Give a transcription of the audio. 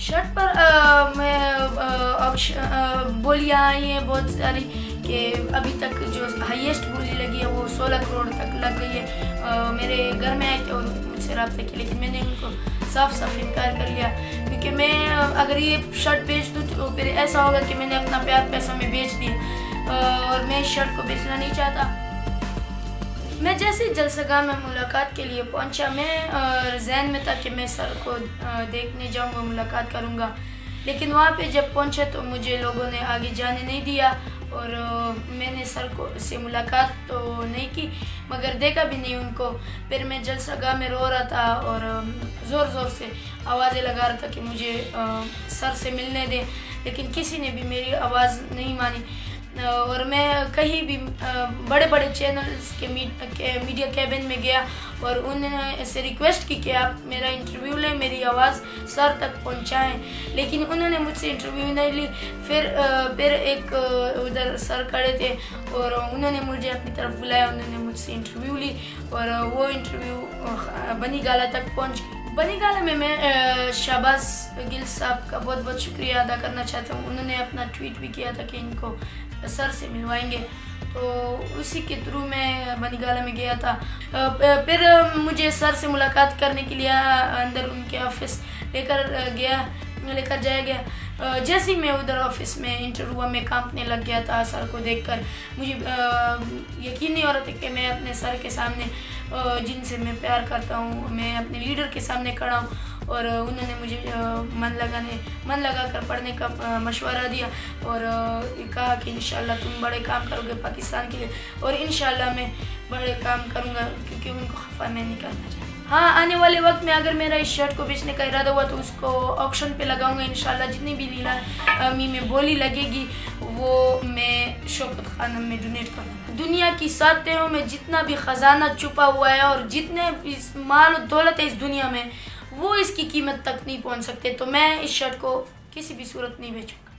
Shirt पर बोलियाँ आई हैं बहुत सारी कि अभी तक जो हाईएस्ट बोली लगी है वो 16 करोड़ तक लग गई है। मेरे घर में आए थे और मुझसे रब्ता किया, लेकिन मैंने उनको साफ साफ इनकार कर लिया, क्योंकि मैं अगर ये शर्ट बेच दूँ तो फिर ऐसा होगा कि मैंने अपना प्यार पैसों में बेच दिया और मैं इस शर्ट को बेचना नहीं चाहता। मैं जैसे जलसगाह में मुलाकात के लिए पहुंचा, मैं ज़हन में था कि मैं सर को देखने जाऊंगा, मुलाकात करूंगा, लेकिन वहाँ पे जब पहुंचा तो मुझे लोगों ने आगे जाने नहीं दिया और मैंने सर को से मुलाकात तो नहीं की मगर देखा भी नहीं उनको। फिर मैं जलसगाह में रो रहा था और ज़ोर ज़ोर से आवाज़ें लगा रहा था कि मुझे सर से मिलने दें, लेकिन किसी ने भी मेरी आवाज़ नहीं मानी। और मैं कहीं भी बड़े बड़े चैनल्स के मीडिया कैबिन में गया और उन्होंने ऐसे रिक्वेस्ट की कि आप मेरा इंटरव्यू लें, मेरी आवाज़ सर तक पहुंचाएं, लेकिन उन्होंने मुझसे इंटरव्यू नहीं ली। फिर एक उधर सर खड़े थे और उन्होंने मुझे अपनी तरफ बुलाया, उन्होंने मुझसे इंटरव्यू ली और वो इंटरव्यू बनी गाला तक पहुँच गई। बनी गाला में मैं शहबाज गिल साहब का बहुत बहुत शुक्रिया अदा करना चाहता हूँ। उन्होंने अपना ट्वीट भी किया था कि इनको सर से मिलवाएंगे, तो उसी के थ्रू मैं बनी गाला में गया था। फिर मुझे सर से मुलाकात करने के लिए अंदर उनके ऑफिस लेकर जाया गया। जैसे ही मैं उधर ऑफिस में इंटर हुआ, मैं कांपने लग गया था सर को देखकर। मुझे यकीन नहीं हो रहा था कि मैं अपने सर के सामने, जिनसे मैं प्यार करता हूँ, मैं अपने लीडर के सामने खड़ा हूँ और उन्होंने मुझे मन लगा कर पढ़ने का मशवरा दिया और कहा कि इंशाल्लाह तुम बड़े काम करोगे पाकिस्तान के लिए, और इंशाल्लाह मैं बड़े काम करूँगा, क्योंकि उनको खफा मैं नहीं करना चाहता। हाँ, आने वाले वक्त में अगर मेरा इस शर्ट को बेचने का इरादा हुआ तो उसको ऑक्शन पे लगाऊंगा इंशाल्लाह। जितनी भी नीलामी में बोली लगेगी वो मैं शौकत खानम में डोनेट करूँगा। दुनिया की 7 तहों में जितना भी ख़जाना छुपा हुआ है और जितने भी माल और दौलत है इस दुनिया में, वो इसकी कीमत तक नहीं पहुंच सकते, तो मैं इस शर्ट को किसी भी सूरत नहीं बेचूंगा।